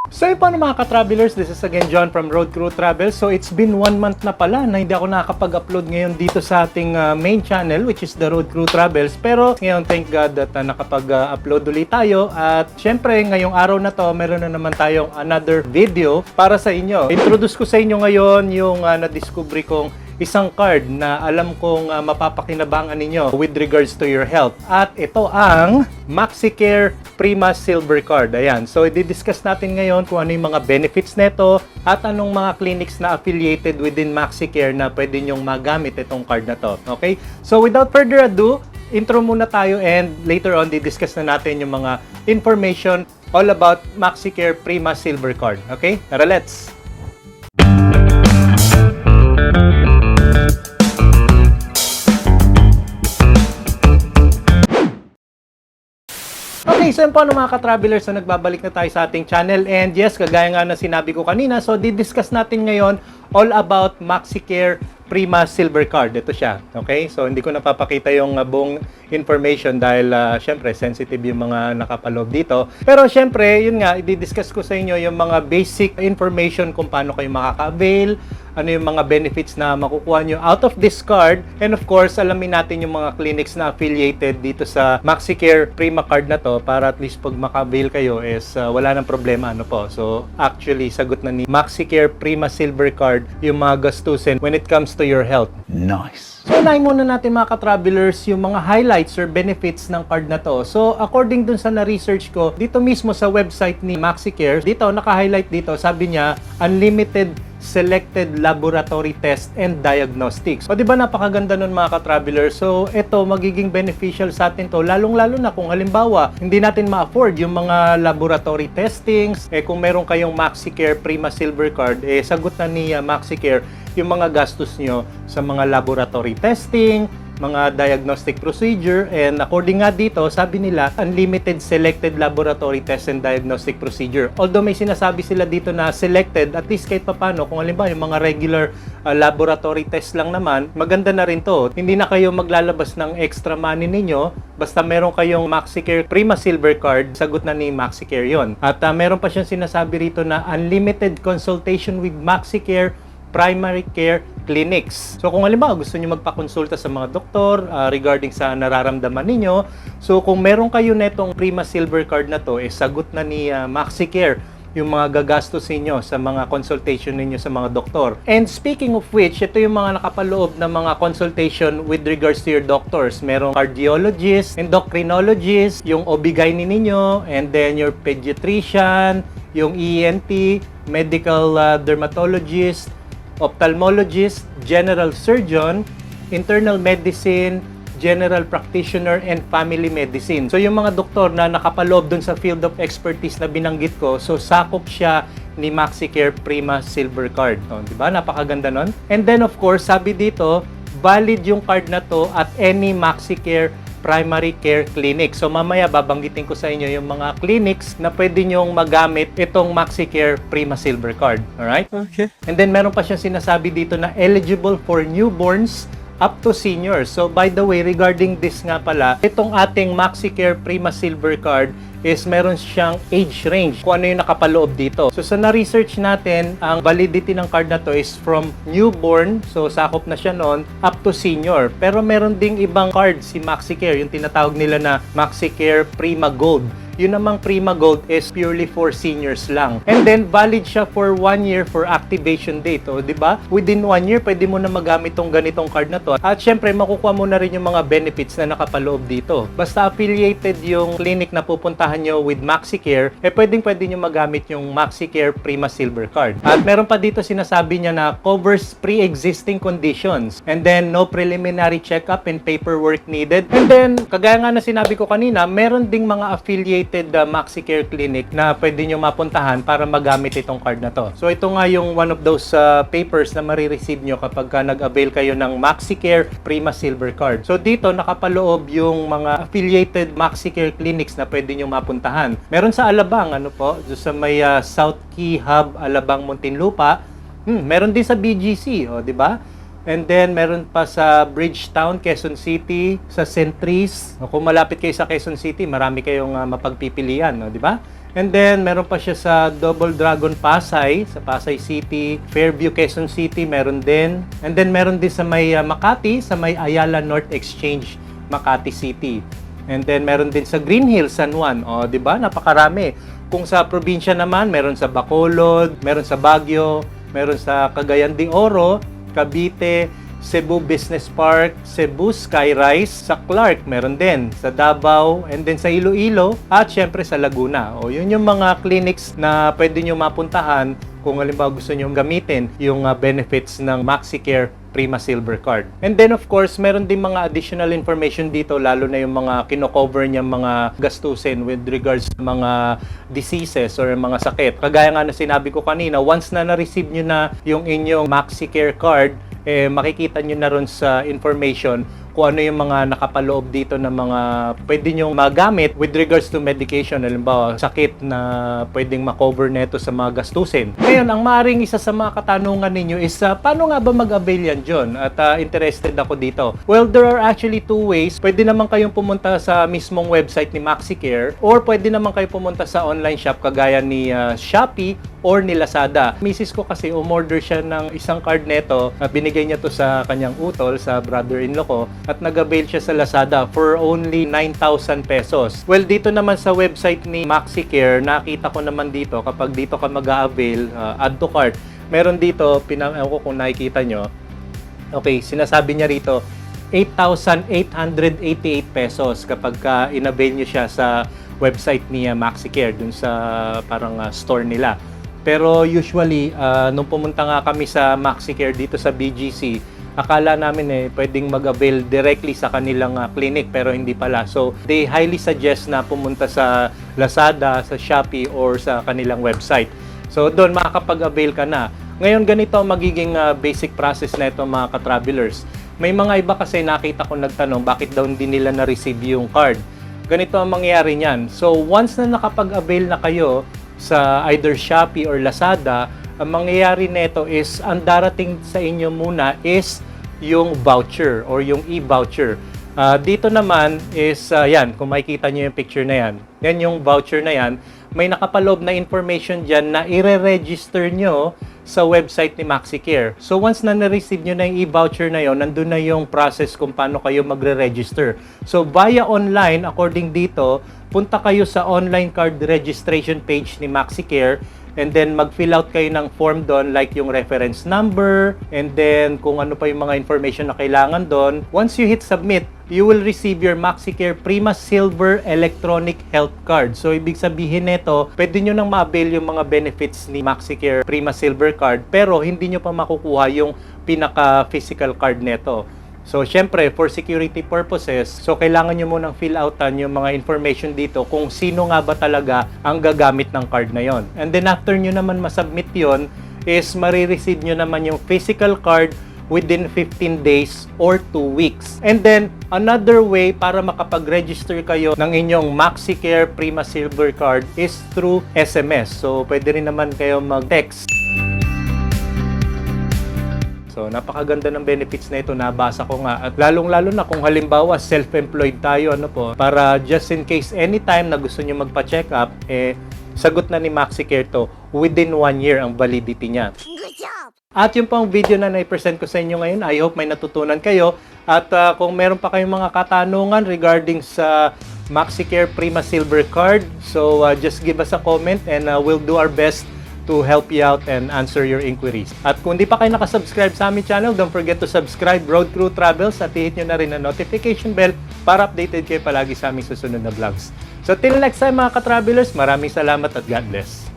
So yun paano mga ka-travelers, this is again John from Road Crew Travel. So it's been 1 month na pala na hindi ako nakakapag-upload ngayon dito sa ating main channel, which is the Road Crew Travels. Pero ngayon, thank God that nakapag-upload ulit tayo. At syempre, ngayong araw na to, meron na naman tayong another video para sa inyo. Introduce ko sa inyo ngayon yung na-discovery kong isang card na alam kong mapapakinabangan ninyo with regards to your health. At ito ang MaxiCare Prima Silver Card. Ayan. So, i-discuss natin ngayon kung ano yung mga benefits nito at anong mga clinics na affiliated within MaxiCare na pwede nyong magamit itong card na to. Okay? So, without further ado, intro muna tayo and later on, di-discuss na natin yung mga information all about MaxiCare Prima Silver Card. Okay? Tara, let's! Okay, so yun po mga ka-travelers na nagbabalik na tayo sa ating channel. And yes, kagaya nga na sinabi ko kanina, so di-discuss natin ngayon all about MaxiCare Prima Silver Card. Ito siya. Okay? So hindi ko napapakita yung buong information dahil syempre sensitive yung mga nakapaloob dito. Pero syempre, yun nga, i-discuss ko sa inyo yung mga basic information kung paano kayo makaka-avail, ano yung mga benefits na makukuha nyo out of this card. And of course, alamin natin yung mga clinics na affiliated dito sa MaxiCare Prima Card na to para at least pag maka-avail kayo is wala nang problema. Ano po? So actually, sagot na ni MaxiCare Prima Silver Card yung mga gastusin when it comes to your health. Nice. So, unahin muna natin mga ka-travelers yung mga highlights or benefits ng card na to. So, according dun sa na-research ko, dito mismo sa website ni MaxiCare, dito, naka-highlight dito, sabi niya, unlimited selected laboratory test and diagnostics. O, di ba napakaganda nun mga ka-travelers? So, ito, magiging beneficial sa atin to, lalong-lalo na kung halimbawa, hindi natin ma-afford yung mga laboratory testings. Kung meron kayong MaxiCare Prima Silver Card, sagot na ni MaxiCare yung mga gastos nyo sa mga laboratory testing, mga diagnostic procedure, and according nga dito, sabi nila, unlimited selected laboratory test and diagnostic procedure. Although may sinasabi sila dito na selected, at least kahit papano, kung halimbawa yung mga regular laboratory test lang naman, maganda na rin to. Hindi na kayo maglalabas ng extra money ninyo, basta meron kayong MaxiCare Prima Silver Card, sagot na ni MaxiCare yon. At meron pa siyang sinasabi rito na unlimited consultation with MaxiCare Primary Care Clinics. So kung halimbawa gusto niyo magpakonsulta sa mga doktor regarding sa nararamdaman ninyo, so kung meron kayo netong Prima Silver Card na to, sagot na ni MaxiCare yung mga gagastos niyo sa mga consultation ninyo sa mga doktor. And speaking of which, ito yung mga nakapaloob na mga consultation with regards to your doctors. Merong cardiologist, endocrinologist, yung OB-GYN ninyo, and then your pediatrician, yung ENT, medical dermatologist, ophthalmologist, general surgeon, internal medicine, general practitioner, and family medicine. So yung mga doktor na nakapaloob dun sa field of expertise na binanggit ko, so sakop siya ni MaxiCare Prima Silver Card. Diba? Napakaganda nun. And then of course, sabi dito, valid yung card na to at any MaxiCare Primary Care Clinic. So mamaya babanggitin ko sa inyo yung mga clinics na pwede nyong magamit itong MaxiCare Prima Silver Card. Alright? Okay. And then meron pa siyang sinasabi dito na eligible for newborns up to seniors. So by the way, regarding this nga pala, itong ating MaxiCare Prima Silver Card is meron siyang age range kung ano yung nakapaloob dito. So sa na-research natin, ang validity ng card na to is from newborn, so sakop na siya noon, up to senior. Pero meron ding ibang card si MaxiCare, yung tinatawag nila na MaxiCare Prima Gold. Yun namang Prima Gold is purely for seniors lang. And then, valid siya for 1 year for activation date. O, di ba? Within 1 year, pwede mo na magamit tong ganitong card na to. At syempre, makukuha mo na rin yung mga benefits na nakapaloob dito. Basta affiliated yung clinic na pupuntahan nyo with MaxiCare, pwede nyo magamit yung MaxiCare Prima Silver Card. At meron pa dito sinasabi niya na covers pre-existing conditions. And then, no preliminary checkup and paperwork needed. And then, kagaya nga na sinabi ko kanina, meron ding mga affiliated MaxiCare Clinic na pwede nyo mapuntahan para magamit itong card na to. So ito nga yung one of those papers na marireceive nyo kapag nag-avail kayo ng MaxiCare Prima Silver Card. So dito nakapaloob yung mga affiliated MaxiCare Clinics na pwede nyo mapuntahan. Meron sa Alabang, ano po, sa may South Key Hub, Alabang, Muntinlupa. Meron din sa BGC, di ba? And then, meron pa sa Bridgetown, Quezon City, sa Centris. Kung malapit kayo sa Quezon City, marami kayong mapagpipilian, no? Di ba? And then, meron pa siya sa Double Dragon Pasay, sa Pasay City, Fairview, Quezon City, meron din. And then, meron din sa may Makati, sa may Ayala North Exchange, Makati City. And then, meron din sa Green Hills, San Juan. O, di ba? Napakarami. Kung sa probinsya naman, meron sa Bacolod, meron sa Baguio, meron sa Cagayan de Oro, Cavite, Cebu Business Park, Cebu Skyrise, sa Clark meron din, sa Davao, and then sa Iloilo, at syempre sa Laguna. O yun yung mga clinics na pwede nyo mapuntahan kung halimbawa gusto nyo gamitin yung benefits ng MaxiCare Prima Silver Card. And then of course, meron din mga additional information dito, lalo na yung mga kino-cover niya mga gastusin with regards sa mga diseases or mga sakit. Kagaya nga na sinabi ko kanina, once na na-receive nyo na yung inyong MaxiCare Card, makikita nyo na ron sa information kung ano yung mga nakapaloob dito na mga pwede nyo magamit with regards to medication. Halimbawa, sakit na pwedeng makover neto sa mga gastusin. Ngayon, ang maaaring isa sa mga katanungan ninyo is paano nga ba mag-avail yan, John? At interested ako dito. Well, there are actually two ways. Pwede naman kayong pumunta sa mismong website ni MaxiCare or pwede naman kayo pumunta sa online shop kagaya ni Shopee or ni Lazada. Misis ko kasi umorder siya ng isang card neto at binigay niya to sa kanyang utol, sa brother-in-law ko, at nag-avail siya sa Lazada for only 9,000 pesos. Well, dito naman sa website ni MaxiCare, nakita ko naman dito, kapag dito ka mag-avail, add to cart, meron dito, ewan ko kung nakikita nyo, okay, sinasabi niya rito, 8,888 pesos kapag in-avail nyo siya sa website ni MaxiCare, dun sa parang store nila. Pero usually, nung pumunta nga kami sa MaxiCare dito sa BGC, akala namin pwedeng mag-avail directly sa kanilang clinic, pero hindi pala. So, they highly suggest na pumunta sa Lazada, sa Shopee, or sa kanilang website. So, doon makakapag-avail ka na. Ngayon, ganito ang magiging basic process na ito, mga ka-travelers. May mga iba kasi nakita ko nagtanong, bakit daw hindi nila na-receive yung card? Ganito ang mangyayari niyan. So, once na nakapag-avail na kayo sa either Shopee or Lazada, ang mangyayari nito is, ang darating sa inyo muna is yung voucher or yung e-voucher. Dito naman is, yan, kung makikita nyo yung picture na yan, yan yung voucher na yan, may nakapaloob na information dyan na i-register nyo sa website ni MaxiCare. So once na na-receive nyo na yung e-voucher na yon, nandun na yung process kung paano kayo magre-register. So via online, according dito, punta kayo sa online card registration page ni MaxiCare, and then mag-fill out kayo ng form doon, like yung reference number, and then kung ano pa yung mga information na kailangan doon. Once you hit submit, you will receive your MaxiCare Prima Silver Electronic Health Card. So, ibig sabihin nito, pwede nyo nang ma-avail yung mga benefits ni MaxiCare Prima Silver Card, pero hindi nyo pa makukuha yung pinaka-physical card neto. So, syempre, for security purposes, so kailangan nyo munang fill outan yung mga information dito kung sino nga ba talaga ang gagamit ng card na yon. And then after nyo naman masubmit yon, is marireceive nyo naman yung physical card within 15 days or 2 weeks. And then, another way para makapag-register kayo ng inyong MaxiCare Prima Silver Card is through SMS. So, pwede rin naman kayo mag-text. So, napakaganda ng benefits na ito, nabasa ko nga. At lalong-lalo na kung halimbawa self-employed tayo, para just in case anytime na gusto nyo magpa-check up, sagot na ni MaxiCare to. Within 1 year ang validity niya. Good job! At yung pang video na na-present ko sa inyo ngayon, I hope may natutunan kayo. At kung meron pa kayong mga katanungan regarding sa MaxiCare Prima Silver Card, so just give us a comment and we'll do our best to help you out and answer your inquiries. At kung di pa kayo nakasubscribe sa aming channel, don't forget to subscribe Road Crew Travels at i-hit nyo na rin ang notification bell para updated kayo palagi sa aming susunod na vlogs. So till next time mga ka-travelers, maraming salamat at God bless.